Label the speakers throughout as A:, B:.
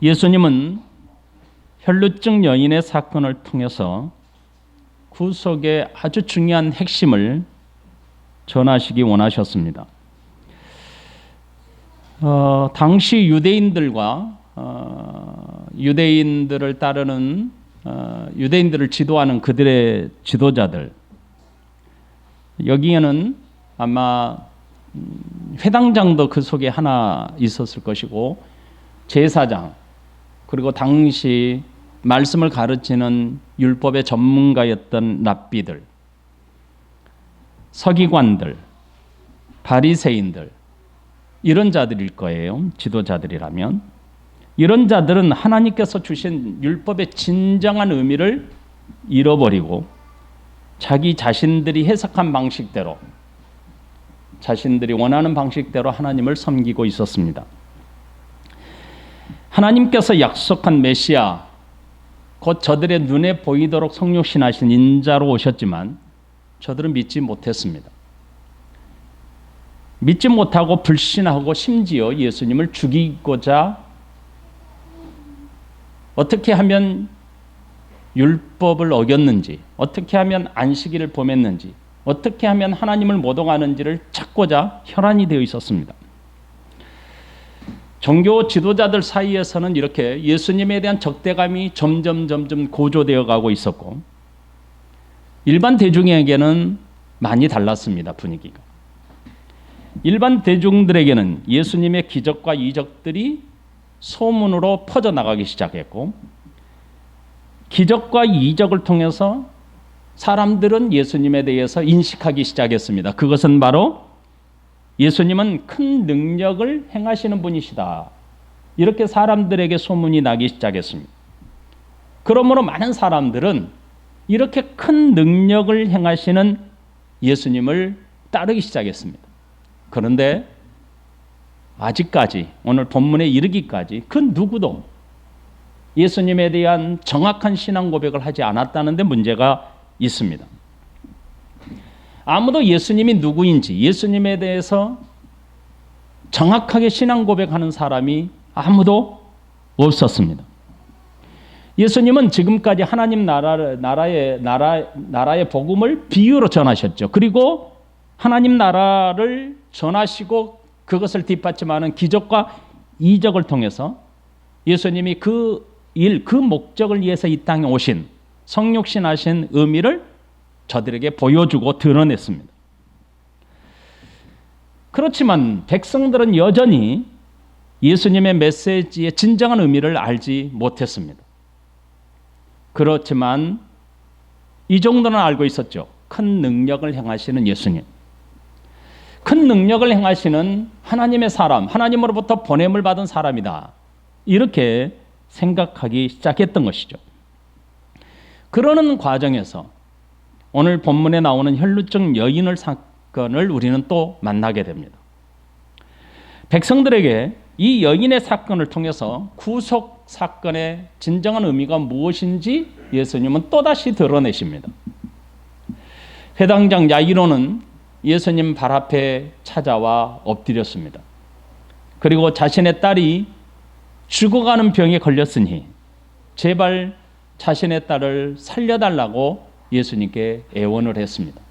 A: 예수님은 혈루증 여인의 사건을 통해서 구속의 아주 중요한 핵심을 전하시기 원하셨습니다. 당시 유대인들과 유대인들을 따르는 유대인들을 지도하는 그들의 지도자들, 여기에는 아마 회당장도 그 속에 하나 있었을 것이고, 제사장, 그리고 당시 말씀을 가르치는 율법의 전문가였던 랍비들, 서기관들, 바리새인들, 이런 자들일 거예요. 지도자들이라면. 이런 자들은 하나님께서 주신 율법의 진정한 의미를 잃어버리고 자기 자신들이 해석한 방식대로, 자신들이 원하는 방식대로 하나님을 섬기고 있었습니다. 하나님께서 약속한 메시아, 곧 저들의 눈에 보이도록 성육신하신 인자로 오셨지만 저들은 믿지 못했습니다. 믿지 못하고 불신하고 심지어 예수님을 죽이고자 어떻게 하면 율법을 어겼는지, 어떻게 하면 안식일을 범했는지, 어떻게 하면 하나님을 모독하는지를 찾고자 혈안이 되어 있었습니다. 종교 지도자들 사이에서는 이렇게 예수님에 대한 적대감이 점점 고조되어 가고 있었고, 일반 대중에게는 많이 달랐습니다. 분위기가. 일반 대중들에게는 예수님의 기적과 이적들이 소문으로 퍼져나가기 시작했고, 기적과 이적을 통해서 사람들은 예수님에 대해서 인식하기 시작했습니다. 그것은 바로 예수님은 큰 능력을 행하시는 분이시다, 이렇게 사람들에게 소문이 나기 시작했습니다. 그러므로 많은 사람들은 이렇게 큰 능력을 행하시는 예수님을 따르기 시작했습니다. 그런데 아직까지, 오늘 본문에 이르기까지 그 누구도 예수님에 대한 정확한 신앙 고백을 하지 않았다는 데 문제가 있습니다. 아무도 예수님이 누구인지, 예수님에 대해서 정확하게 신앙 고백하는 사람이 아무도 없었습니다. 예수님은 지금까지 하나님 나라의 복음을 비유로 전하셨죠. 그리고 하나님 나라를 전하시고 그것을 뒷받침하는 기적과 이적을 통해서 예수님이 그 목적을 위해서 이 땅에 오신, 성육신하신 의미를 저들에게 보여주고 드러냈습니다. 그렇지만 백성들은 여전히 예수님의 메시지의 진정한 의미를 알지 못했습니다. 그렇지만 이 정도는 알고 있었죠. 큰 능력을 행하시는 예수님, 큰 능력을 행하시는 하나님의 사람, 하나님으로부터 보냄을 받은 사람이다, 이렇게 생각하기 시작했던 것이죠. 그러는 과정에서 오늘 본문에 나오는 혈루증 여인의 사건을 우리는 또 만나게 됩니다. 백성들에게 이 여인의 사건을 통해서 구속 사건의 진정한 의미가 무엇인지 예수님은 또다시 드러내십니다. 회당장 야이로는 예수님 발 앞에 찾아와 엎드렸습니다. 그리고 자신의 딸이 죽어가는 병에 걸렸으니 제발 자신의 딸을 살려달라고 예수님께 애원을 했습니다.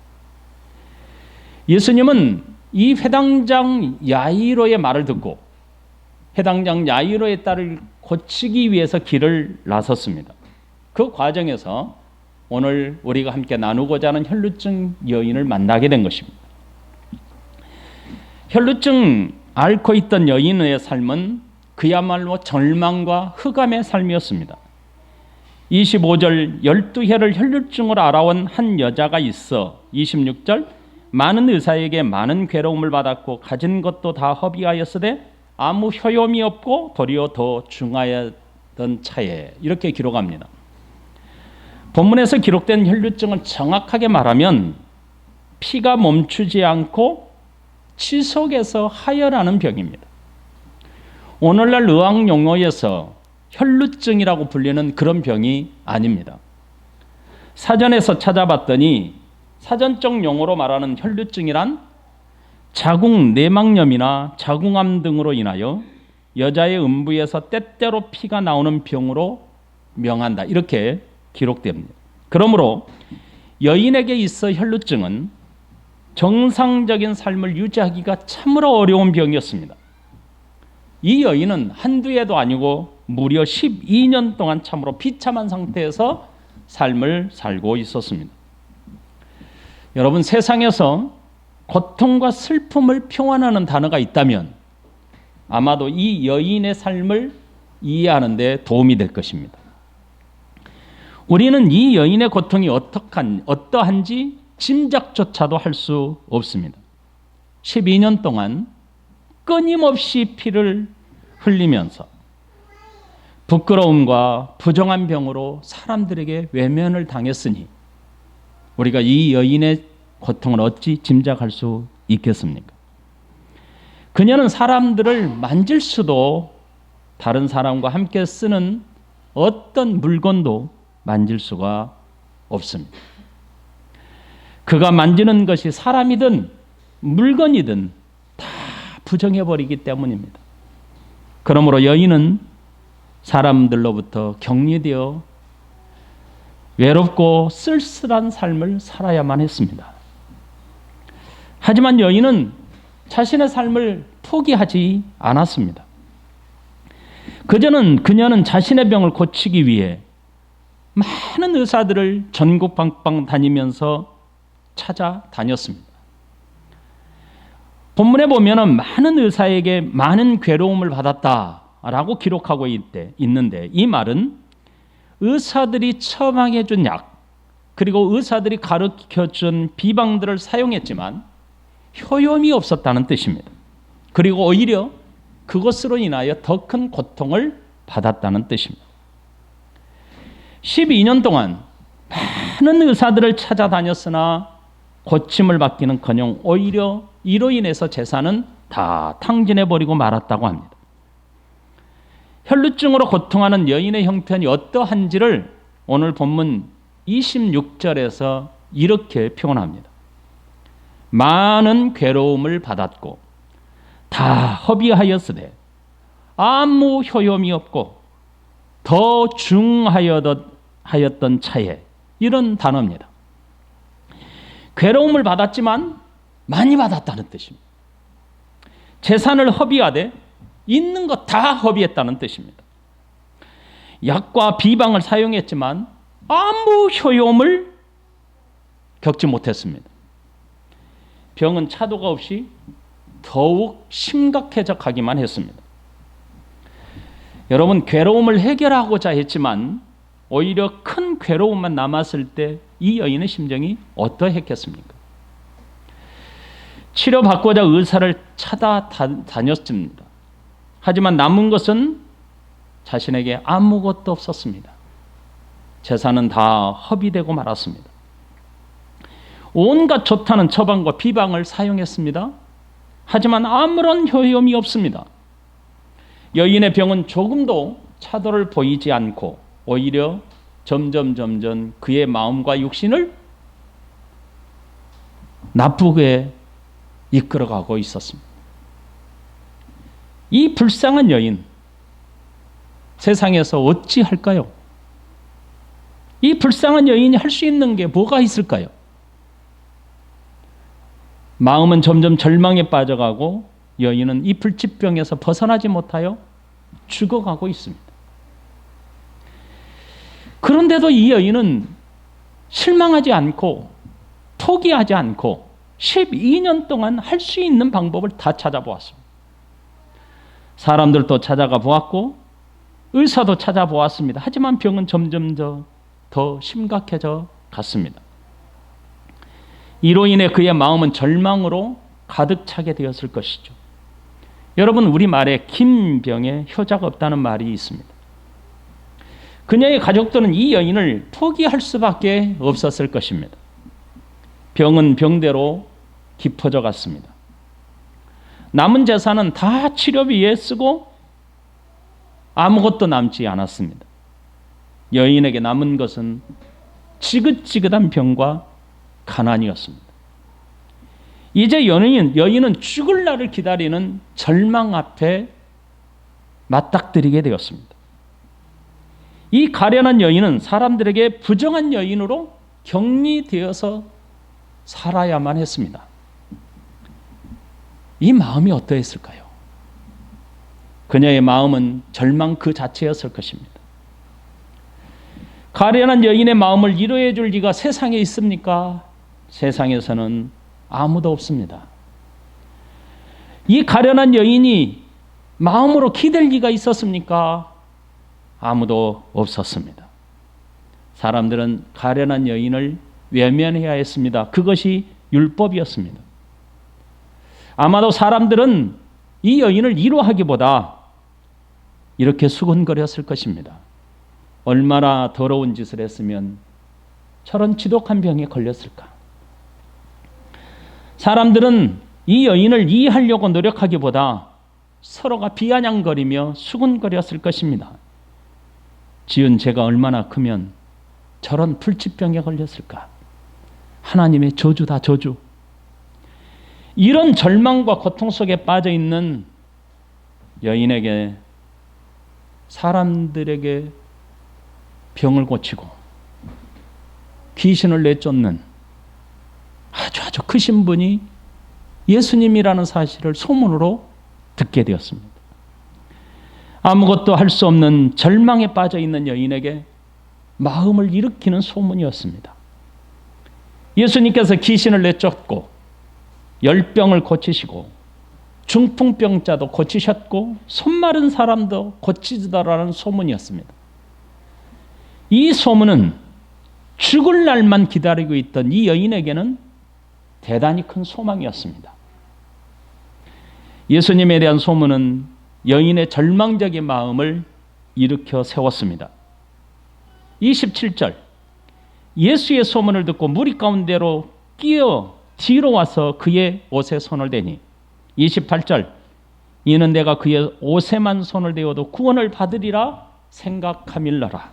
A: 예수님은 이 회당장 야이로의 말을 듣고 회당장 야이로의 딸을 고치기 위해서 길을 나섰습니다. 그 과정에서 오늘 우리가 함께 나누고자 하는 혈루증 여인을 만나게 된 것입니다. 혈루증 앓고 있던 여인의 삶은 그야말로 절망과 흑암의 삶이었습니다. 25절 12해를 혈루증으로 알아온 한 여자가 있어 26절 많은 의사에게 많은 괴로움을 받았고 가진 것도 다 허비하였으되 아무 효용이 없고 도리어 더 중하였던 차에, 이렇게 기록합니다. 본문에서 기록된 혈루증은 정확하게 말하면 피가 멈추지 않고 치속에서 하혈하는 병입니다. 오늘날 의학 용어에서 혈루증이라고 불리는 그런 병이 아닙니다. 사전에서 찾아봤더니 사전적 용어로 말하는 혈루증이란 자궁 내막염이나 자궁암 등으로 인하여 여자의 음부에서 때때로 피가 나오는 병으로 명한다. 이렇게 기록됩니다. 그러므로 여인에게 있어 혈루증은 정상적인 삶을 유지하기가 참으로 어려운 병이었습니다. 이 여인은 한두 해도 아니고 무려 12년 동안 참으로 비참한 상태에서 삶을 살고 있었습니다. 여러분, 세상에서 고통과 슬픔을 표현하는 단어가 있다면 아마도 이 여인의 삶을 이해하는 데 도움이 될 것입니다. 우리는 이 여인의 고통이 어떠한지 짐작조차도 할 수 없습니다. 12년 동안 끊임없이 피를 흘리면서 부끄러움과 부정한 병으로 사람들에게 외면을 당했으니 우리가 이 여인의 고통을 어찌 짐작할 수 있겠습니까? 그녀는 사람들을 만질 수도 다른 사람과 함께 쓰는 어떤 물건도 만질 수가 없습니다. 그가 만지는 것이 사람이든 물건이든 다 부정해버리기 때문입니다. 그러므로 여인은 사람들로부터 격리되어 외롭고 쓸쓸한 삶을 살아야만 했습니다. 하지만 여인은 자신의 삶을 포기하지 않았습니다. 그녀는 자신의 병을 고치기 위해 많은 의사들을 전국 방방 다니면서 찾아다녔습니다. 본문에 보면 많은 의사에게 많은 괴로움을 받았다라고 기록하고 있는데 이 말은 의사들이 처방해 준 약 그리고 의사들이 가르쳐준 비방들을 사용했지만 효용이 없었다는 뜻입니다. 그리고 오히려 그것으로 인하여 더 큰 고통을 받았다는 뜻입니다. 12년 동안 많은 의사들을 찾아다녔으나 고침을 받기는커녕 오히려 이로 인해서 재산은 다 탕진해버리고 말았다고 합니다. 혈루증으로 고통하는 여인의 형편이 어떠한지를 오늘 본문 26절에서 이렇게 표현합니다. 많은 괴로움을 받았고 다 허비하였으되 아무 효용이 없고 더 중하였던 차에, 이런 단어입니다. 괴로움을 받았지만 많이 받았다는 뜻입니다. 재산을 허비하되 있는 것 다 허비했다는 뜻입니다. 약과 비방을 사용했지만 아무 효용을 겪지 못했습니다. 병은 차도가 없이 더욱 심각해져 가기만 했습니다. 여러분, 괴로움을 해결하고자 했지만 오히려 큰 괴로움만 남았을 때 이 여인의 심정이 어떠했겠습니까? 치료받고자 의사를 찾아다녔습니다. 하지만 남은 것은 자신에게 아무것도 없었습니다. 재산은 다 허비되고 말았습니다. 온갖 좋다는 처방과 비방을 사용했습니다. 하지만 아무런 효용이 없습니다. 여인의 병은 조금도 차도를 보이지 않고 오히려 점점 그의 마음과 육신을 나쁘게 이끌어가고 있었습니다. 이 불쌍한 여인, 세상에서 어찌 할까요? 이 불쌍한 여인이 할 수 있는 게 뭐가 있을까요? 마음은 점점 절망에 빠져가고 여인은 이 불치병에서 벗어나지 못하여 죽어가고 있습니다. 그런데도 이 여인은 실망하지 않고 포기하지 않고 12년 동안 할 수 있는 방법을 다 찾아보았습니다. 사람들도 찾아가 보았고 의사도 찾아보았습니다. 하지만 병은 점점 더 심각해져 갔습니다. 이로 인해 그의 마음은 절망으로 가득 차게 되었을 것이죠. 여러분, 우리말에 긴 병에 효자가 없다는 말이 있습니다. 그녀의 가족들은 이 여인을 포기할 수밖에 없었을 것입니다. 병은 병대로 깊어져 갔습니다. 남은 재산은 다 치료비에 쓰고 아무것도 남지 않았습니다. 여인에게 남은 것은 지긋지긋한 병과 가난이었습니다. 이제 여인은 죽을 날을 기다리는 절망 앞에 맞닥뜨리게 되었습니다. 이 가련한 여인은 사람들에게 부정한 여인으로 격리되어서 살아야만 했습니다. 이 마음이 어떠했을까요? 그녀의 마음은 절망 그 자체였을 것입니다. 가련한 여인의 마음을 위로해 줄 리가 세상에 있습니까? 세상에서는 아무도 없습니다. 이 가련한 여인이 마음으로 기댈 리가 있었습니까? 아무도 없었습니다. 사람들은 가련한 여인을 외면해야 했습니다. 그것이 율법이었습니다. 아마도 사람들은 이 여인을 위로하기보다 이렇게 수근거렸을 것입니다. 얼마나 더러운 짓을 했으면 저런 지독한 병에 걸렸을까? 사람들은 이 여인을 이해하려고 노력하기보다 서로가 비아냥거리며 수근거렸을 것입니다. 지은 죄가 얼마나 크면 저런 불치병에 걸렸을까? 하나님의 저주다, 저주. 이런 절망과 고통 속에 빠져 있는 여인에게 사람들에게 병을 고치고 귀신을 내쫓는 아주 크신 분이 예수님이라는 사실을 소문으로 듣게 되었습니다. 아무것도 할 수 없는 절망에 빠져 있는 여인에게 마음을 일으키는 소문이었습니다. 예수님께서 귀신을 내쫓고 열병을 고치시고 중풍병자도 고치셨고 손마른 사람도 고치시더라는 소문이었습니다. 이 소문은 죽을 날만 기다리고 있던 이 여인에게는 대단히 큰 소망이었습니다. 예수님에 대한 소문은 여인의 절망적인 마음을 일으켜 세웠습니다. 27절, 예수의 소문을 듣고 무리 가운데로 끼어 뒤로 와서 그의 옷에 손을 대니. 28절, 이는 내가 그의 옷에만 손을 대어도 구원을 받으리라 생각함일러라.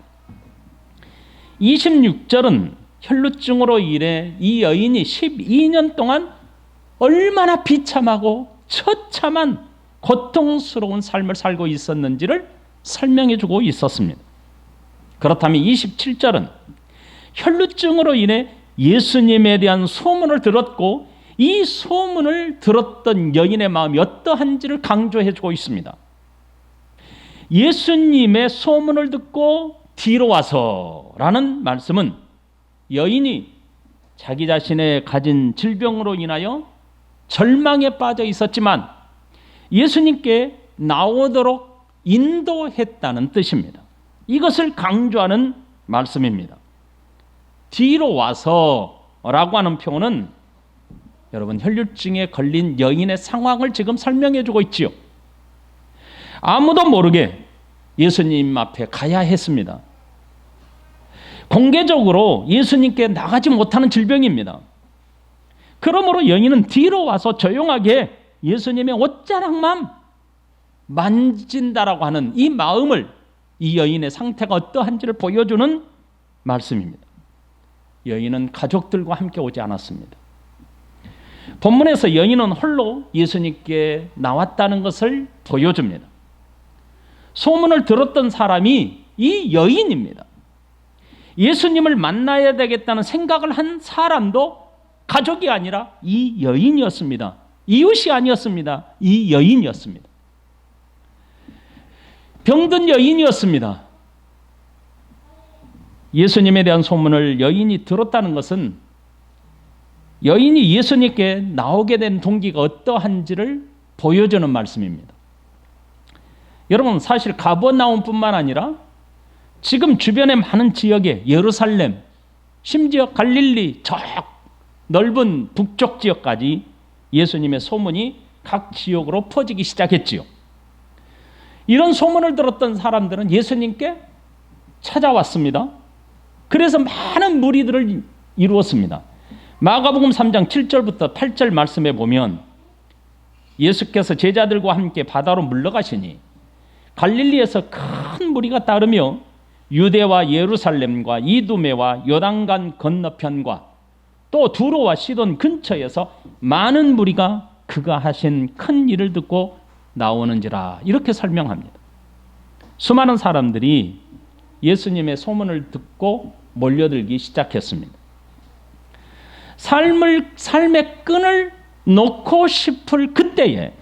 A: 26절은 혈루증으로 인해 이 여인이 12년 동안 얼마나 비참하고 처참한 고통스러운 삶을 살고 있었는지를 설명해 주고 있었습니다. 그렇다면 27절은 혈루증으로 인해 예수님에 대한 소문을 들었고 이 소문을 들었던 여인의 마음이 어떠한지를 강조해 주고 있습니다. 예수님의 소문을 듣고 뒤로 와서라는 말씀은 여인이 자기 자신의 가진 질병으로 인하여 절망에 빠져 있었지만 예수님께 나오도록 인도했다는 뜻입니다. 이것을 강조하는 말씀입니다. 뒤로 와서라고 하는 표현은 여러분 혈루증에 걸린 여인의 상황을 지금 설명해 주고 있지요. 아무도 모르게 예수님 앞에 가야 했습니다. 공개적으로 예수님께 나가지 못하는 질병입니다. 그러므로 여인은 뒤로 와서 조용하게 예수님의 옷자락만 만진다라고 하는 이 마음을, 이 여인의 상태가 어떠한지를 보여주는 말씀입니다. 여인은 가족들과 함께 오지 않았습니다. 본문에서 여인은 홀로 예수님께 나왔다는 것을 보여줍니다. 소문을 들었던 사람이 이 여인입니다. 예수님을 만나야 되겠다는 생각을 한 사람도 가족이 아니라 이 여인이었습니다. 이웃이 아니었습니다. 이 여인이었습니다. 병든 여인이었습니다. 예수님에 대한 소문을 여인이 들었다는 것은 여인이 예수님께 나오게 된 동기가 어떠한지를 보여주는 말씀입니다. 여러분, 사실 가버나움뿐만 아니라 지금 주변의 많은 지역에 예루살렘, 심지어 갈릴리 저 넓은 북쪽 지역까지 예수님의 소문이 각 지역으로 퍼지기 시작했지요. 이런 소문을 들었던 사람들은 예수님께 찾아왔습니다. 그래서 많은 무리들을 이루었습니다. 마가복음 3장 7절부터 8절 말씀에 보면 예수께서 제자들과 함께 바다로 물러가시니 갈릴리에서 큰 무리가 따르며 유대와 예루살렘과 이두메와 요단강 건너편과 또 두로와 시돈 근처에서 많은 무리가 그가 하신 큰 일을 듣고 나오는지라, 이렇게 설명합니다. 수많은 사람들이 예수님의 소문을 듣고 몰려들기 시작했습니다. 삶의 끈을 놓고 싶을 그때에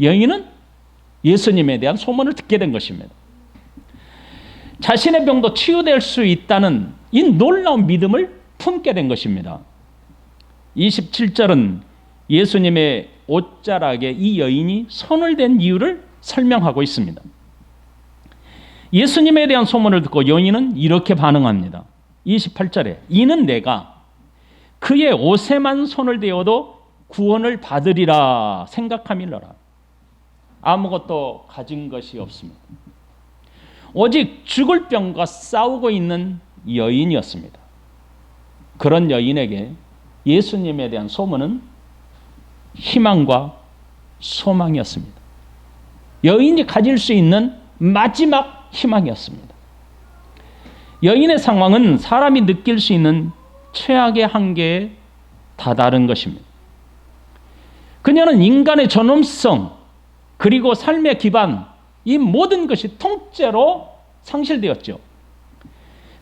A: 여인은 예수님에 대한 소문을 듣게 된 것입니다. 자신의 병도 치유될 수 있다는 이 놀라운 믿음을 품게 된 것입니다. 27절은 예수님의 옷자락에 이 여인이 손을 댄 이유를 설명하고 있습니다. 예수님에 대한 소문을 듣고 여인은 이렇게 반응합니다. 28절에 이는 내가 그의 옷에만 손을 대어도 구원을 받으리라 생각함이러라. 아무것도 가진 것이 없습니다. 오직 죽을 병과 싸우고 있는 여인이었습니다. 그런 여인에게 예수님에 대한 소문은 희망과 소망이었습니다. 여인이 가질 수 있는 마지막 희망이었습니다. 여인의 상황은 사람이 느낄 수 있는 최악의 한계에 다다른 것입니다. 그녀는 인간의 존엄성 그리고 삶의 기반 이 모든 것이 통째로 상실되었죠.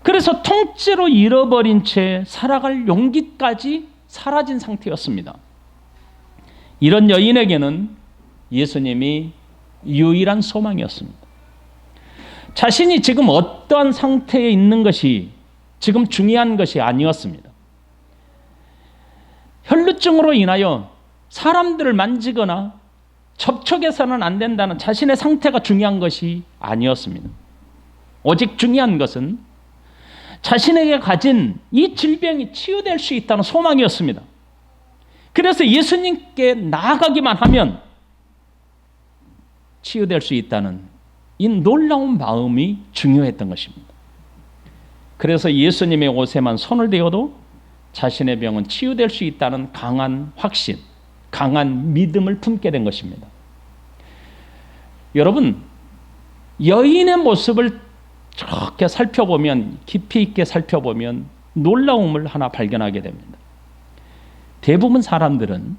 A: 그래서 통째로 잃어버린 채 살아갈 용기까지 사라진 상태였습니다. 이런 여인에게는 예수님이 유일한 소망이었습니다. 자신이 지금 어떠한 상태에 있는 것이 지금 중요한 것이 아니었습니다. 혈루증으로 인하여 사람들을 만지거나 접촉해서는 안 된다는 자신의 상태가 중요한 것이 아니었습니다. 오직 중요한 것은 자신에게 가진 이 질병이 치유될 수 있다는 소망이었습니다. 그래서 예수님께 나아가기만 하면 치유될 수 있다는 이 놀라운 마음이 중요했던 것입니다. 그래서 예수님의 옷에만 손을 대어도 자신의 병은 치유될 수 있다는 강한 확신, 강한 믿음을 품게 된 것입니다. 여러분, 여인의 모습을 저렇게 살펴보면, 깊이 있게 살펴보면 놀라움을 하나 발견하게 됩니다. 대부분 사람들은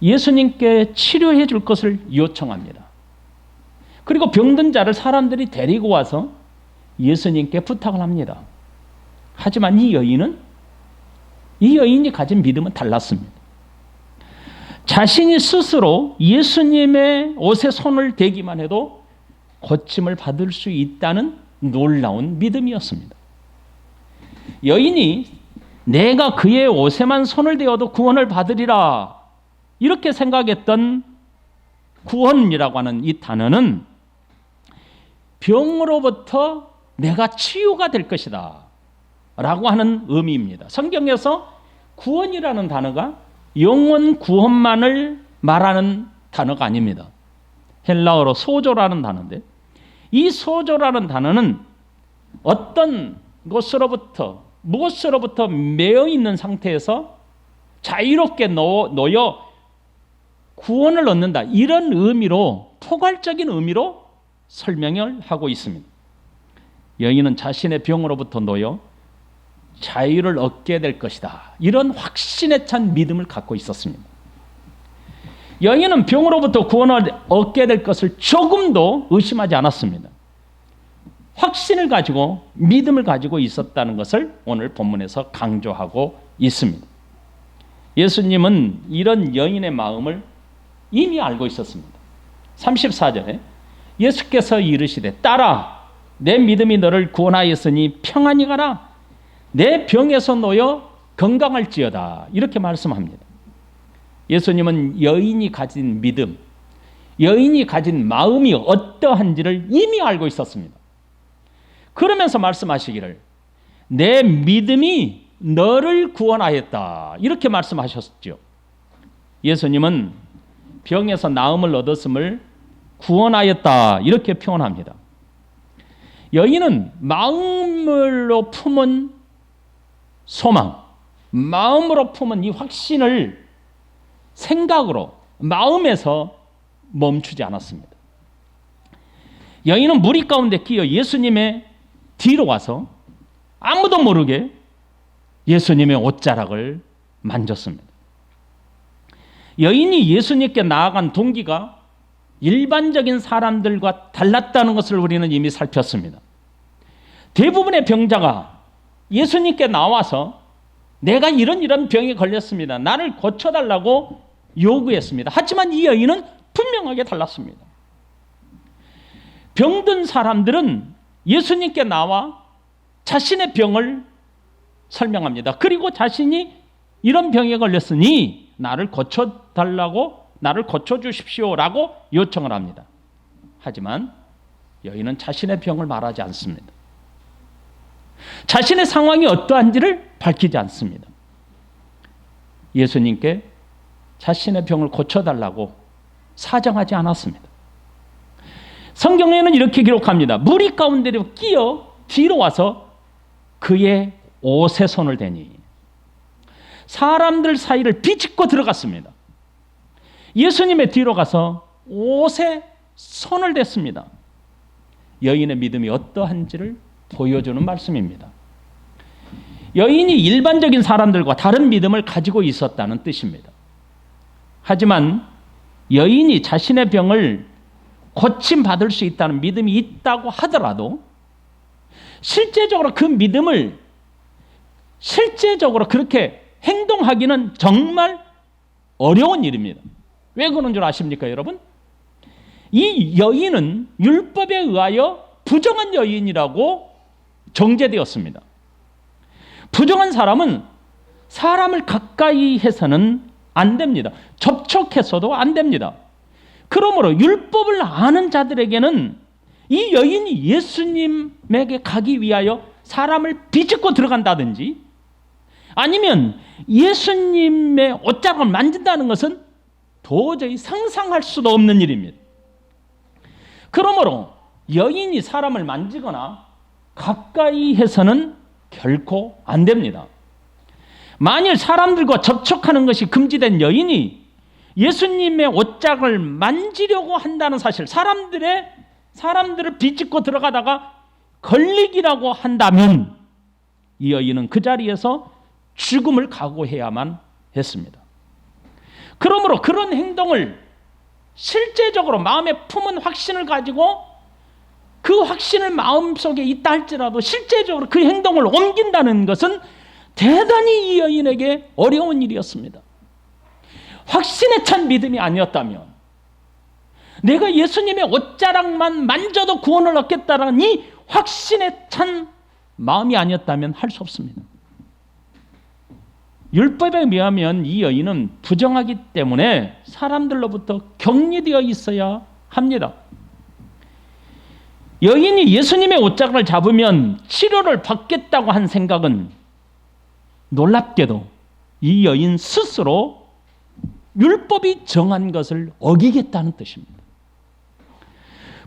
A: 예수님께 치료해 줄 것을 요청합니다. 그리고 병든 자를 사람들이 데리고 와서 예수님께 부탁을 합니다. 하지만 이 여인이 가진 믿음은 달랐습니다. 자신이 스스로 예수님의 옷에 손을 대기만 해도 고침을 받을 수 있다는 놀라운 믿음이었습니다. 여인이 내가 그의 옷에만 손을 대어도 구원을 받으리라 이렇게 생각했던 구원이라고 하는 이 단어는 병으로부터 내가 치유가 될 것이다 라고 하는 의미입니다. 성경에서 구원이라는 단어가 영원 구원만을 말하는 단어가 아닙니다. 헬라어로 소조라는 단어인데 이 소조라는 단어는 어떤 것으로부터 무엇으로부터 매여 있는 상태에서 자유롭게 놓여 구원을 얻는다 이런 의미로 포괄적인 의미로 설명을 하고 있습니다. 여인은 자신의 병으로부터 놓여 자유를 얻게 될 것이다 이런 확신에 찬 믿음을 갖고 있었습니다. 여인은 병으로부터 구원을 얻게 될 것을 조금도 의심하지 않았습니다. 확신을 가지고 믿음을 가지고 있었다는 것을 오늘 본문에서 강조하고 있습니다. 예수님은 이런 여인의 마음을 이미 알고 있었습니다. 34절에 예수께서 이르시되 딸아 내 믿음이 너를 구원하였으니 평안히 가라 내 병에서 놓여 건강할지어다 이렇게 말씀합니다. 예수님은 여인이 가진 믿음, 여인이 가진 마음이 어떠한지를 이미 알고 있었습니다. 그러면서 말씀하시기를 내 믿음이 너를 구원하였다 이렇게 말씀하셨죠. 예수님은 병에서 나음을 얻었음을 구원하였다 이렇게 표현합니다. 여인은 마음으로 품은 소망, 마음으로 품은 이 확신을 생각으로 마음에서 멈추지 않았습니다. 여인은 무리 가운데 끼어 예수님의 뒤로 와서 아무도 모르게 예수님의 옷자락을 만졌습니다. 여인이 예수님께 나아간 동기가 일반적인 사람들과 달랐다는 것을 우리는 이미 살폈습니다. 대부분의 병자가 예수님께 나와서 내가 이런 병에 걸렸습니다. 나를 고쳐달라고 요구했습니다. 하지만 이 여인은 분명하게 달랐습니다. 병든 사람들은 예수님께 나와 자신의 병을 설명합니다. 그리고 자신이 이런 병에 걸렸으니 나를 고쳐달라고, 나를 고쳐주십시오라고 요청을 합니다. 하지만 여인은 자신의 병을 말하지 않습니다. 자신의 상황이 어떠한지를 밝히지 않습니다. 예수님께 자신의 병을 고쳐달라고 사정하지 않았습니다. 성경에는 이렇게 기록합니다. 무리 가운데로 끼어 뒤로 와서 그의 옷에 손을 대니 사람들 사이를 비집고 들어갔습니다. 예수님의 뒤로 가서 옷에 손을 댔습니다. 여인의 믿음이 어떠한지를 보여주는 말씀입니다. 여인이 일반적인 사람들과 다른 믿음을 가지고 있었다는 뜻입니다. 하지만 여인이 자신의 병을 고침받을 수 있다는 믿음이 있다고 하더라도 실제적으로 그 믿음을 실제적으로 그렇게 행동하기는 정말 어려운 일입니다. 왜 그런 줄 아십니까, 여러분? 이 여인은 율법에 의하여 부정한 여인이라고 정죄되었습니다. 부정한 사람은 사람을 가까이 해서는 안 됩니다. 접촉해서도 안 됩니다. 그러므로 율법을 아는 자들에게는 이 여인이 예수님에게 가기 위하여 사람을 비집고 들어간다든지 아니면 예수님의 옷자락을 만진다는 것은 도저히 상상할 수도 없는 일입니다. 그러므로 여인이 사람을 만지거나 가까이 해서는 결코 안 됩니다. 만일 사람들과 접촉하는 것이 금지된 여인이 예수님의 옷장을 만지려고 한다는 사실, 사람들을 비집고 들어가다가 걸리기라고 한다면 이 여인은 그 자리에서 죽음을 각오해야만 했습니다. 그러므로 그런 행동을 실제적으로 마음에 품은 확신을 가지고 그 확신을 마음속에 있다 할지라도 실제적으로 그 행동을 옮긴다는 것은 대단히 이 여인에게 어려운 일이었습니다. 확신에 찬 믿음이 아니었다면, 내가 예수님의 옷자락만 만져도 구원을 얻겠다라는 이 확신에 찬 마음이 아니었다면 할 수 없습니다. 율법에 의하면 이 여인은 부정하기 때문에 사람들로부터 격리되어 있어야 합니다. 여인이 예수님의 옷자락을 잡으면 치료를 받겠다고 한 생각은 놀랍게도 이 여인 스스로 율법이 정한 것을 어기겠다는 뜻입니다.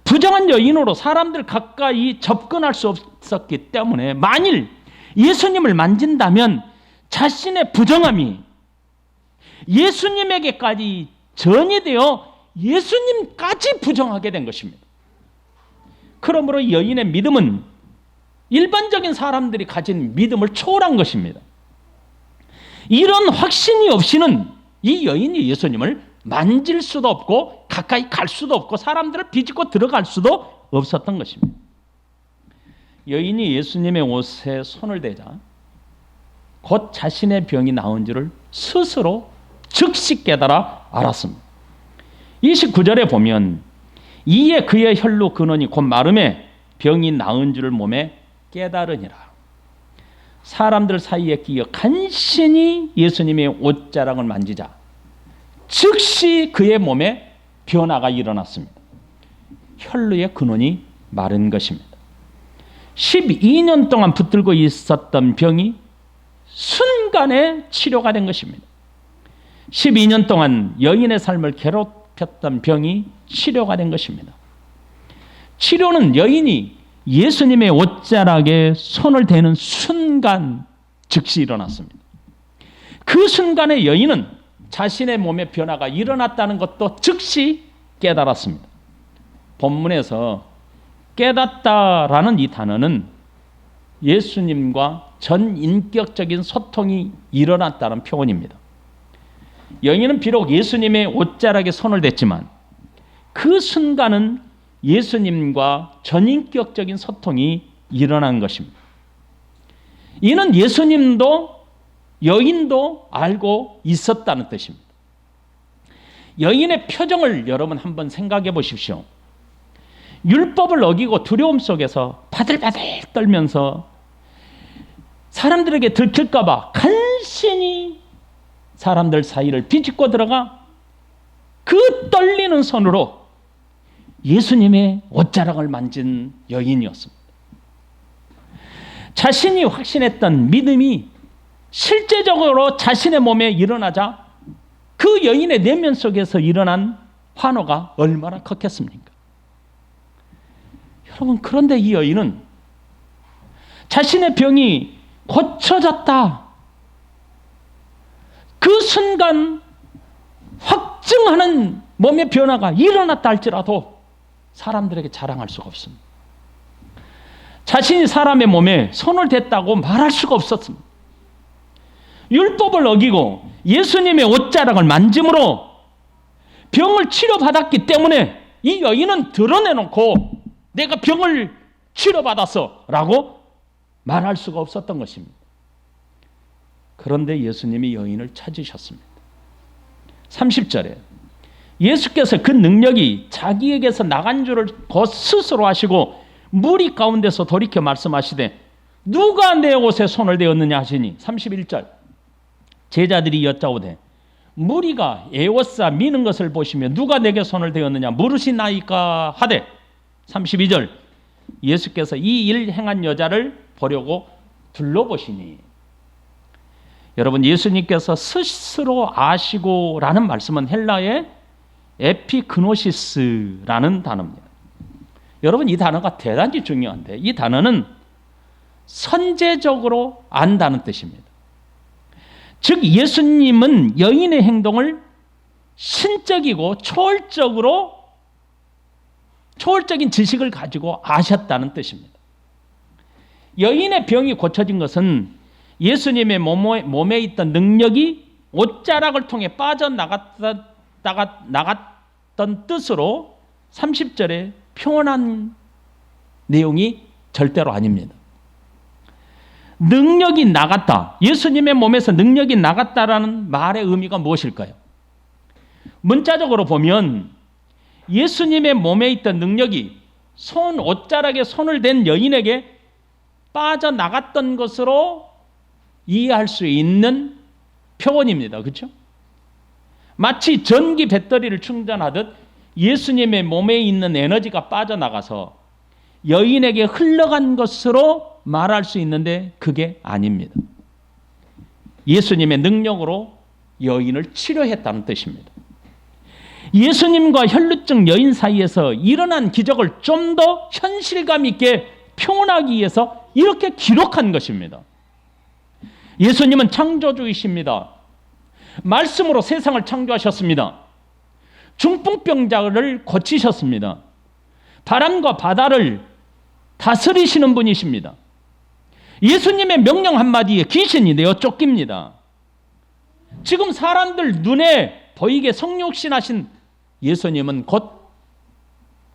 A: 부정한 여인으로 사람들 가까이 접근할 수 없었기 때문에 만일 예수님을 만진다면 자신의 부정함이 예수님에게까지 전이되어 예수님까지 부정하게 된 것입니다. 그러므로 여인의 믿음은 일반적인 사람들이 가진 믿음을 초월한 것입니다. 이런 확신이 없이는 이 여인이 예수님을 만질 수도 없고 가까이 갈 수도 없고 사람들을 비집고 들어갈 수도 없었던 것입니다. 여인이 예수님의 옷에 손을 대자 곧 자신의 병이 나은 줄을 스스로 즉시 깨달아 알았습니다. 29절에 보면 이에 그의 혈로 근원이 곧 마름에 병이 나은 줄을 몸에 깨달으니라. 사람들 사이에 끼어 간신히 예수님의 옷자락을 만지자 즉시 그의 몸에 변화가 일어났습니다. 혈루의 근원이 마른 것입니다. 12년 동안 붙들고 있었던 병이 순간에 치료가 된 것입니다. 12년 동안 여인의 삶을 괴롭혔던 병이 치료가 된 것입니다. 치료는 여인이 예수님의 옷자락에 손을 대는 순간 즉시 일어났습니다. 그 순간에 여인은 자신의 몸에 변화가 일어났다는 것도 즉시 깨달았습니다. 본문에서 깨닫다라는 이 단어는 예수님과 전인격적인 소통이 일어났다는 표현입니다. 여인은 비록 예수님의 옷자락에 손을 댔지만 그 순간은 예수님과 전인격적인 소통이 일어난 것입니다. 이는 예수님도 여인도 알고 있었다는 뜻입니다. 여인의 표정을 여러분 한번 생각해 보십시오. 율법을 어기고 두려움 속에서 바들바들 떨면서 사람들에게 들킬까 봐 간신히 사람들 사이를 비집고 들어가 그 떨리는 손으로 예수님의 옷자락을 만진 여인이었습니다. 자신이 확신했던 믿음이 실제적으로 자신의 몸에 일어나자 그 여인의 내면 속에서 일어난 환호가 얼마나 컸겠습니까? 여러분, 그런데 이 여인은 자신의 병이 고쳐졌다, 그 순간 확증하는 몸의 변화가 일어났다 할지라도 사람들에게 자랑할 수가 없습니다. 자신이 사람의 몸에 손을 댔다고 말할 수가 없었습니다. 율법을 어기고 예수님의 옷자락을 만짐으로 병을 치료받았기 때문에 이 여인은 드러내놓고 내가 병을 치료받았어 라고 말할 수가 없었던 것입니다. 그런데 예수님이 여인을 찾으셨습니다. 30절에 예수께서 그 능력이 자기에게서 나간 줄을 곧 스스로 하시고 무리 가운데서 돌이켜 말씀하시되 누가 내 옷에 손을 대었느냐 하시니 31절 제자들이 여짜오되 무리가 에워싸 미는 것을 보시며 누가 내게 손을 대었느냐 물으시나이까 하되 32절 예수께서 이 일 행한 여자를 보려고 둘러보시니 여러분 예수님께서 스스로 아시고 라는 말씀은 헬라의 에피그노시스라는 단어입니다. 여러분 이 단어가 대단히 중요한데 이 단어는 선제적으로 안다는 뜻입니다. 즉 예수님은 여인의 행동을 신적이고 초월적인 지식을 가지고 아셨다는 뜻입니다. 여인의 병이 고쳐진 것은 예수님의 몸에 있던 능력이 옷자락을 통해 빠져나갔던 뜻으로 30절에 표현한 내용이 절대로 아닙니다. 능력이 나갔다. 예수님의 몸에서 능력이 나갔다라는 말의 의미가 무엇일까요? 문자적으로 보면 예수님의 몸에 있던 능력이 옷자락에 손을 댄 여인에게 빠져나갔던 것으로 이해할 수 있는 표현입니다. 그렇죠? 마치 전기 배터리를 충전하듯 예수님의 몸에 있는 에너지가 빠져나가서 여인에게 흘러간 것으로 말할 수 있는데 그게 아닙니다. 예수님의 능력으로 여인을 치료했다는 뜻입니다. 예수님과 혈루증 여인 사이에서 일어난 기적을 좀 더 현실감 있게 표현하기 위해서 이렇게 기록한 것입니다. 예수님은 창조주이십니다. 말씀으로 세상을 창조하셨습니다. 중풍병자를 고치셨습니다. 바람과 바다를 다스리시는 분이십니다. 예수님의 명령 한마디에 귀신이 내어 쫓깁니다. 지금 사람들 눈에 보이게 성육신하신 예수님은 곧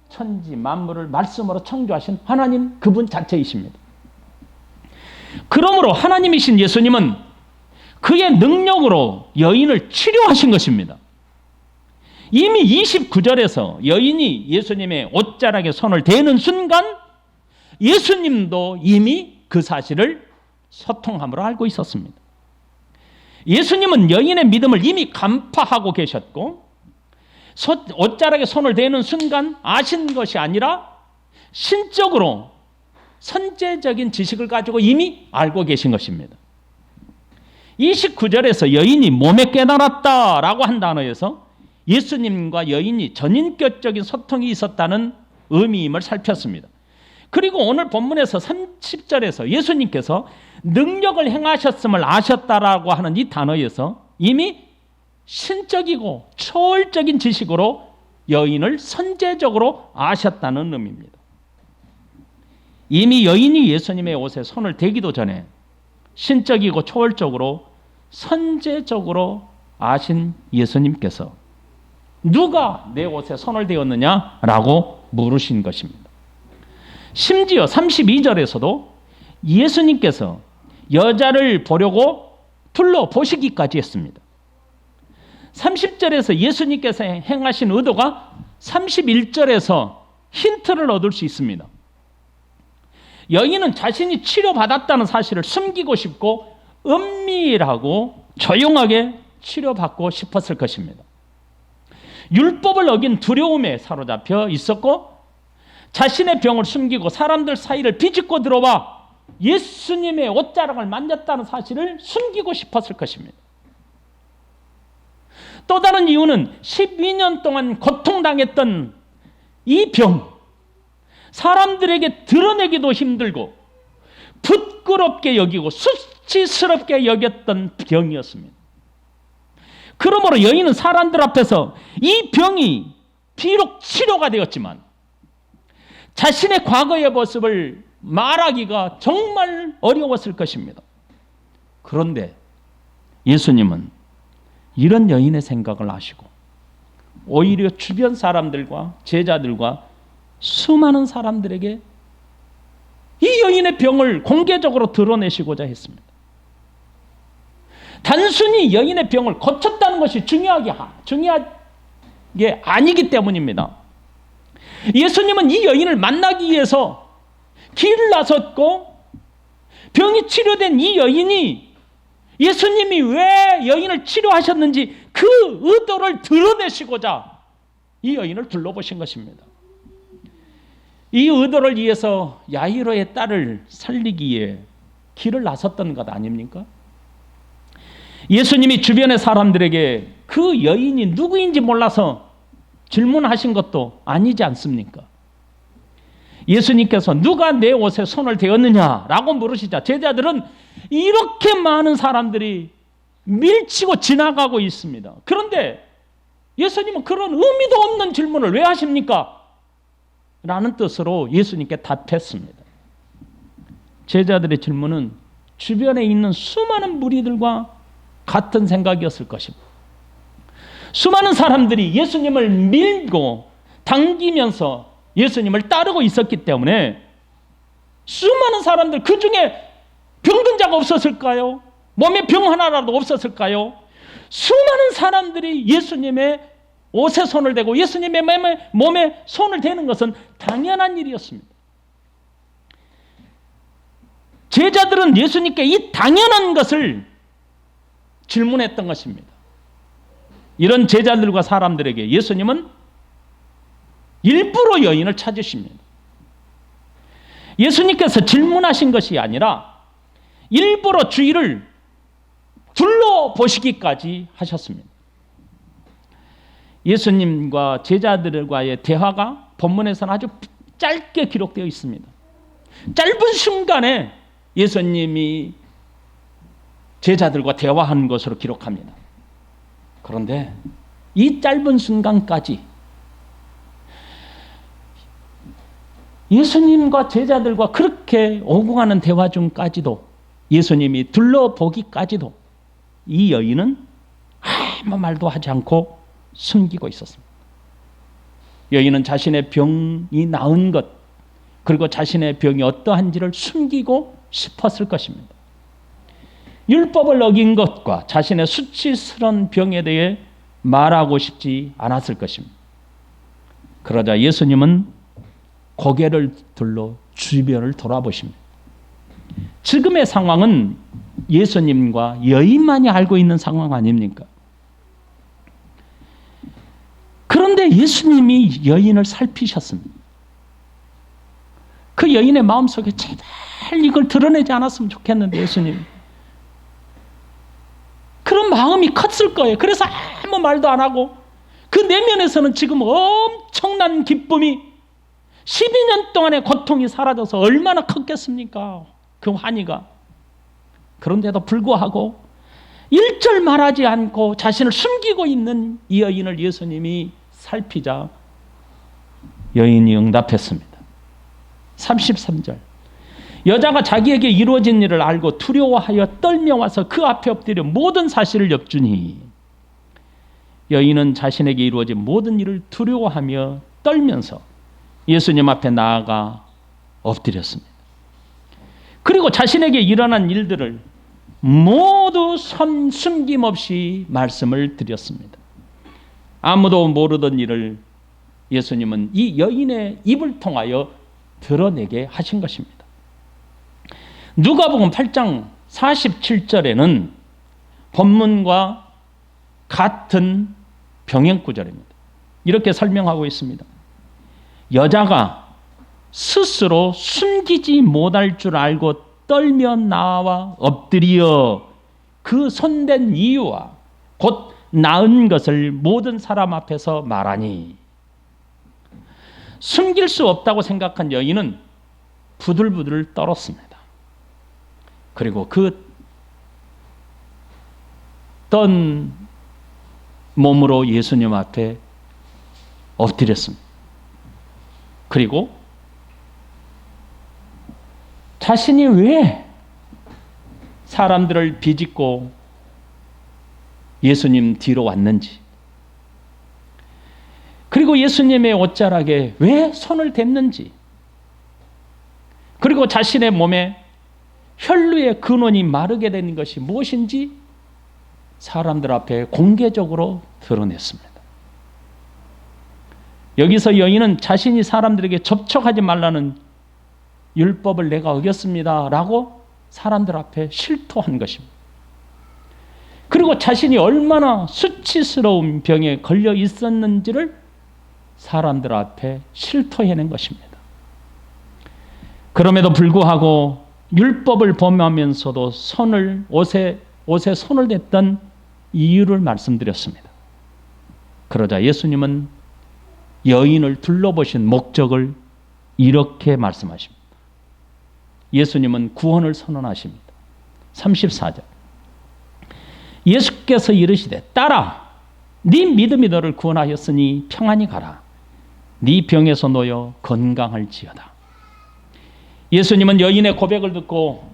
A: 천지 만물을 말씀으로 창조하신 하나님 그분 자체이십니다. 그러므로 하나님이신 예수님은 그의 능력으로 여인을 치료하신 것입니다. 이미 29절에서 여인이 예수님의 옷자락에 손을 대는 순간 예수님도 이미 그 사실을 소통함으로 알고 있었습니다. 예수님은 여인의 믿음을 이미 간파하고 계셨고 옷자락에 손을 대는 순간 아신 것이 아니라 신적으로 선제적인 지식을 가지고 이미 알고 계신 것입니다. 29절에서 여인이 몸에 깨달았다라고 한 단어에서 예수님과 여인이 전인격적인 소통이 있었다는 의미임을 살폈습니다. 그리고 오늘 본문에서 30절에서 예수님께서 능력을 행하셨음을 아셨다라고 하는 이 단어에서 이미 신적이고 초월적인 지식으로 여인을 선제적으로 아셨다는 의미입니다. 이미 여인이 예수님의 옷에 손을 대기도 전에 신적이고 초월적으로 선제적으로 아신 예수님께서 누가 내 옷에 손을 대었느냐라고 물으신 것입니다. 심지어 32절에서도 예수님께서 여자를 보려고 둘러보시기까지 했습니다. 30절에서 예수님께서 행하신 의도가 31절에서 힌트를 얻을 수 있습니다. 여인은 자신이 치료받았다는 사실을 숨기고 싶고 은밀하고 조용하게 치료받고 싶었을 것입니다. 율법을 어긴 두려움에 사로잡혀 있었고 자신의 병을 숨기고 사람들 사이를 비집고 들어와 예수님의 옷자락을 만졌다는 사실을 숨기고 싶었을 것입니다. 또 다른 이유는 12년 동안 고통당했던 이 병, 사람들에게 드러내기도 힘들고 부끄럽게 여기고 수치스럽게 여겼던 병이었습니다. 그러므로 여인은 사람들 앞에서 이 병이 비록 치료가 되었지만 자신의 과거의 모습을 말하기가 정말 어려웠을 것입니다. 그런데 예수님은 이런 여인의 생각을 아시고 오히려 주변 사람들과 제자들과 수많은 사람들에게 이 여인의 병을 공개적으로 드러내시고자 했습니다. 단순히 여인의 병을 고쳤다는 것이 중요한 게 아니기 때문입니다. 예수님은 이 여인을 만나기 위해서 길을 나섰고 병이 치료된 이 여인이 예수님이 왜 여인을 치료하셨는지 그 의도를 드러내시고자 이 여인을 둘러보신 것입니다. 이 의도를 위해서 야이로의 딸을 살리기 위해 길을 나섰던 것 아닙니까? 예수님이 주변의 사람들에게 그 여인이 누구인지 몰라서 질문하신 것도 아니지 않습니까? 예수님께서 누가 내 옷에 손을 대었느냐라고 물으시자 제자들은 이렇게 많은 사람들이 밀치고 지나가고 있습니다. 그런데 예수님은 그런 의미도 없는 질문을 왜 하십니까? 라는 뜻으로 예수님께 답했습니다. 제자들의 질문은 주변에 있는 수많은 무리들과 같은 생각이었을 것입니다. 수많은 사람들이 예수님을 밀고 당기면서 예수님을 따르고 있었기 때문에 수많은 사람들, 그 중에 병든 자가 없었을까요? 몸에 병 하나라도 없었을까요? 수많은 사람들이 예수님의 옷에 손을 대고 예수님의 몸에 손을 대는 것은 당연한 일이었습니다. 제자들은 예수님께 이 당연한 것을 질문했던 것입니다. 이런 제자들과 사람들에게 예수님은 일부러 여인을 찾으십니다. 예수님께서 질문하신 것이 아니라 일부러 주위를 둘러보시기까지 하셨습니다. 예수님과 제자들과의 대화가 본문에서는 아주 짧게 기록되어 있습니다. 짧은 순간에 예수님이 제자들과 대화한 것으로 기록합니다. 그런데 이 짧은 순간까지 예수님과 제자들과 그렇게 오고 가는 대화 중까지도 예수님이 둘러보기까지도 이 여인은 아무 말도 하지 않고 숨기고 있었습니다. 여인은 자신의 병이 나은 것 그리고 자신의 병이 어떠한지를 숨기고 싶었을 것입니다. 율법을 어긴 것과 자신의 수치스러운 병에 대해 말하고 싶지 않았을 것입니다. 그러자 예수님은 고개를 들러 주변을 돌아보십니다. 지금의 상황은 예수님과 여인만이 알고 있는 상황 아닙니까? 그런데 예수님이 여인을 살피셨습니다. 그 여인의 마음속에 제발 이걸 드러내지 않았으면 좋겠는데 예수님. 그런 마음이 컸을 거예요. 그래서 아무 말도 안 하고 그 내면에서는 지금 엄청난 기쁨이 12년 동안의 고통이 사라져서 얼마나 컸겠습니까? 그 환희가. 그런데도 불구하고 일절 말하지 않고 자신을 숨기고 있는 이 여인을 예수님이 살피자 여인이 응답했습니다. 33절 여자가 자기에게 이루어진 일을 알고 두려워하여 떨며 와서 그 앞에 엎드려 모든 사실을 엽주니 여인은 자신에게 이루어진 모든 일을 두려워하며 떨면서 예수님 앞에 나아가 엎드렸습니다. 그리고 자신에게 일어난 일들을 모두 숨김없이 말씀을 드렸습니다. 아무도 모르던 일을 예수님은 이 여인의 입을 통하여 드러내게 하신 것입니다. 누가복음 8장 47절에는 본문과 같은 병행 구절입니다. 이렇게 설명하고 있습니다. 여자가 스스로 숨기지 못할 줄 알고 떨며 나와 엎드려 그 손댄 이유와 곧 나은 것을 모든 사람 앞에서 말하니, 숨길 수 없다고 생각한 여인은 부들부들 떨었습니다. 그리고 그 떤 몸으로 예수님 앞에 엎드렸습니다. 그리고 자신이 왜 사람들을 비집고 예수님 뒤로 왔는지, 그리고 예수님의 옷자락에 왜 손을 댔는지, 그리고 자신의 몸에 혈루의 근원이 마르게 된 것이 무엇인지 사람들 앞에 공개적으로 드러냈습니다. 여기서 여인은 자신이 사람들에게 접촉하지 말라는 율법을 내가 어겼습니다 라고 사람들 앞에 실토한 것입니다. 그리고 자신이 얼마나 수치스러운 병에 걸려 있었는지를 사람들 앞에 실토해낸 것입니다. 그럼에도 불구하고 율법을 범하면서도 옷에 손을 댔던 이유를 말씀드렸습니다. 그러자 예수님은 여인을 둘러보신 목적을 이렇게 말씀하십니다. 예수님은 구원을 선언하십니다. 34절. 예수께서 이르시되 딸아, 네 믿음이 너를 구원하였으니 평안히 가라. 네 병에서 놓여 건강할지어다. 예수님은 여인의 고백을 듣고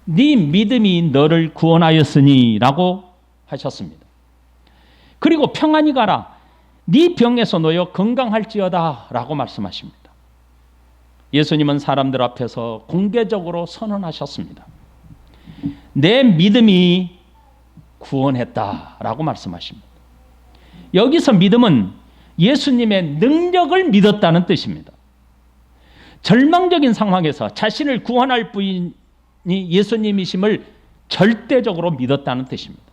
A: 네 믿음이 너를 구원하였으니 라고 하셨습니다. 그리고 평안히 가라. 네 병에서 놓여 건강할지어다 라고 말씀하십니다. 예수님은 사람들 앞에서 공개적으로 선언하셨습니다. 내 믿음이 구원했다 라고 말씀하십니다. 여기서 믿음은 예수님의 능력을 믿었다는 뜻입니다. 절망적인 상황에서 자신을 구원할 분이 예수님이심을 절대적으로 믿었다는 뜻입니다.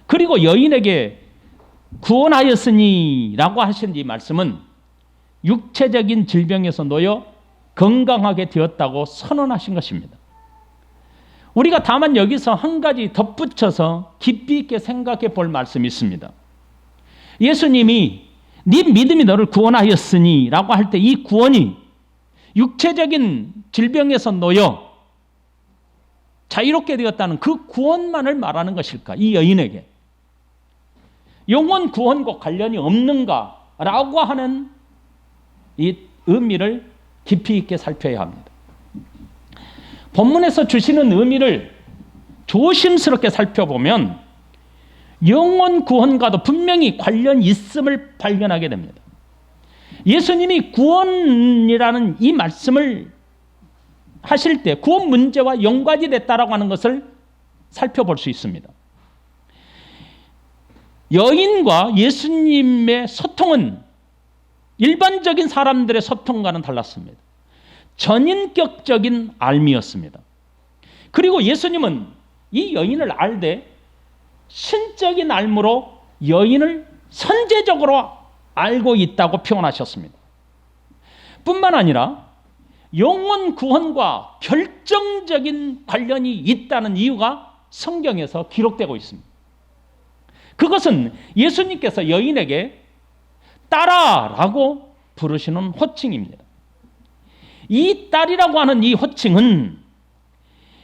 A: 그리고 여인에게 구원하였으니 라고 하신 이 말씀은 육체적인 질병에서 놓여 건강하게 되었다고 선언하신 것입니다. 우리가 다만 여기서 한 가지 덧붙여서 깊이 있게 생각해 볼 말씀이 있습니다. 예수님이 네 믿음이 너를 구원하였으니 라고 할 때 이 구원이 육체적인 질병에서 놓여 자유롭게 되었다는 그 구원만을 말하는 것일까? 이 여인에게 영혼 구원과 관련이 없는가라고 하는 이 의미를 깊이 있게 살펴야 합니다. 본문에서 주시는 의미를 조심스럽게 살펴보면 영혼 구원과도 분명히 관련이 있음을 발견하게 됩니다. 예수님이 구원이라는 이 말씀을 하실 때 구원 문제와 연관이 됐다라고 하는 것을 살펴볼 수 있습니다. 여인과 예수님의 소통은 일반적인 사람들의 소통과는 달랐습니다. 전인격적인 알미였습니다. 그리고 예수님은 이 여인을 알되 신적인 알무로 여인을 선제적으로 알고 있다고 표현하셨습니다. 뿐만 아니라 영혼 구원과 결정적인 관련이 있다는 이유가 성경에서 기록되고 있습니다. 그것은 예수님께서 여인에게 딸아라고 부르시는 호칭입니다. 이 딸이라고 하는 이 호칭은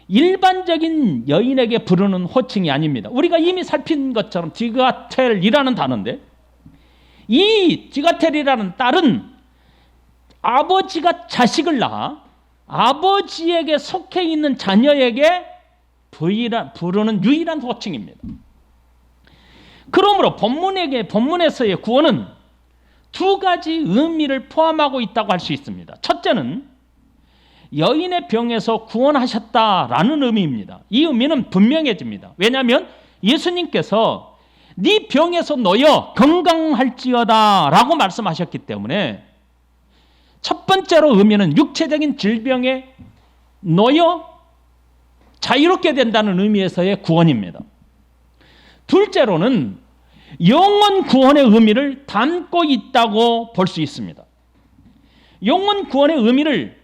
A: 일반적인 여인에게 부르는 호칭이 아닙니다. 우리가 이미 살핀 것처럼 지가텔이라는 단어인데, 이 지가텔이라는 딸은 아버지가 자식을 낳아 아버지에게 속해 있는 자녀에게 부르는 유일한 호칭입니다. 그러므로 본문에서의 구원은 두 가지 의미를 포함하고 있다고 할 수 있습니다. 첫째는 여인의 병에서 구원하셨다라는 의미입니다. 이 의미는 분명해집니다. 왜냐하면 예수님께서 네 병에서 놓여 건강할지어다 라고 말씀하셨기 때문에 첫 번째로 의미는 육체적인 질병에 놓여 자유롭게 된다는 의미에서의 구원입니다. 둘째로는 영혼 구원의 의미를 담고 있다고 볼 수 있습니다. 영혼 구원의 의미를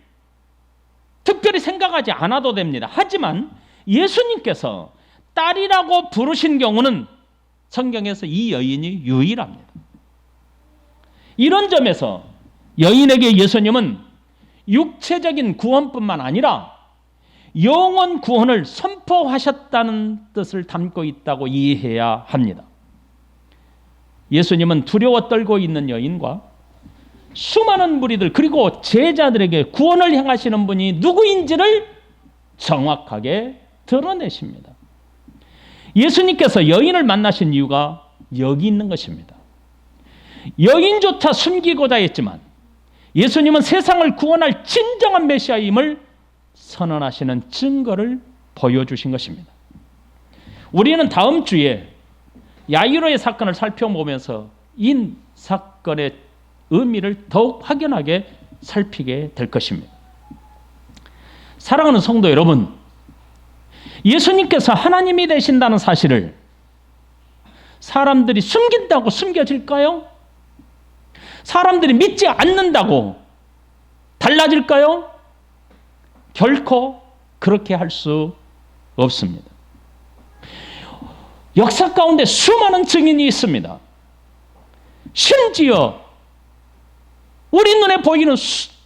A: 특별히 생각하지 않아도 됩니다. 하지만 예수님께서 딸이라고 부르신 경우는 성경에서 이 여인이 유일합니다. 이런 점에서 여인에게 예수님은 육체적인 구원뿐만 아니라 영혼 구원을 선포하셨다는 뜻을 담고 있다고 이해해야 합니다. 예수님은 두려워 떨고 있는 여인과 수많은 무리들 그리고 제자들에게 구원을 행하시는 분이 누구인지를 정확하게 드러내십니다. 예수님께서 여인을 만나신 이유가 여기 있는 것입니다. 여인조차 숨기고자 했지만 예수님은 세상을 구원할 진정한 메시아임을 선언하시는 증거를 보여주신 것입니다. 우리는 다음 주에 야이로의 사건을 살펴보면서 이 사건의 의미를 더욱 확연하게 살피게 될 것입니다. 사랑하는 성도 여러분, 예수님께서 하나님이 되신다는 사실을 사람들이 숨긴다고 숨겨질까요? 사람들이 믿지 않는다고 달라질까요? 결코 그렇게 할 수 없습니다. 역사 가운데 수많은 증인이 있습니다. 심지어 우리 눈에 보이는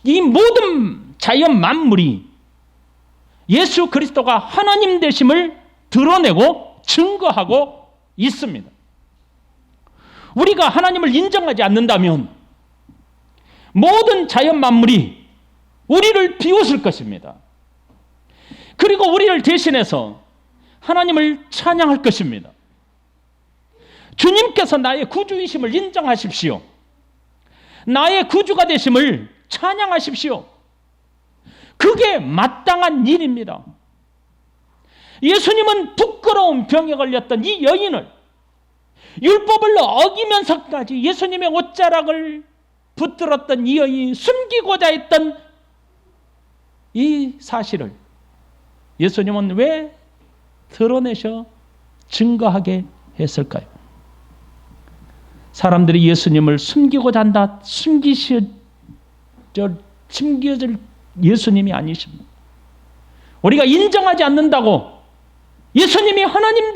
A: 이 모든 자연 만물이 예수 그리스도가 하나님 되심을 드러내고 증거하고 있습니다. 우리가 하나님을 인정하지 않는다면 모든 자연 만물이 우리를 비웃을 것입니다. 그리고 우리를 대신해서 하나님을 찬양할 것입니다. 주님께서 나의 구주이심을 인정하십시오. 나의 구주가 되심을 찬양하십시오. 그게 마땅한 일입니다. 예수님은 부끄러운 병에 걸렸던 이 여인을 율법을 어기면서까지 예수님의 옷자락을 붙들었던 이 여인이 숨기고자 했던 이 사실을 예수님은 왜 드러내셔 증거하게 했을까요? 사람들이 예수님을 숨기고자 한다. 숨겨질 예수님이 아니십니다. 우리가 인정하지 않는다고 예수님이 하나님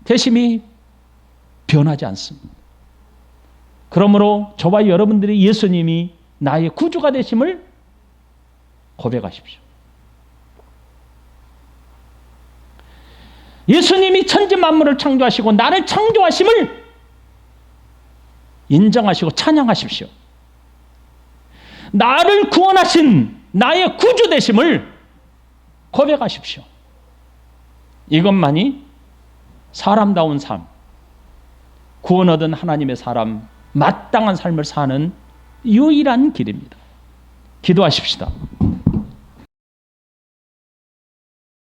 A: 되심이 변하지 않습니다. 그러므로 저와 여러분들이 예수님이 나의 구주가 되심을 고백하십시오. 예수님이 천지 만물을 창조하시고 나를 창조하심을 인정하시고 찬양하십시오. 나를 구원하신 나의 구주 되심을 고백하십시오. 이것만이 사람다운 삶, 구원 얻은 하나님의 사람, 마땅한 삶을 사는 유일한 길입니다. 기도하십시다.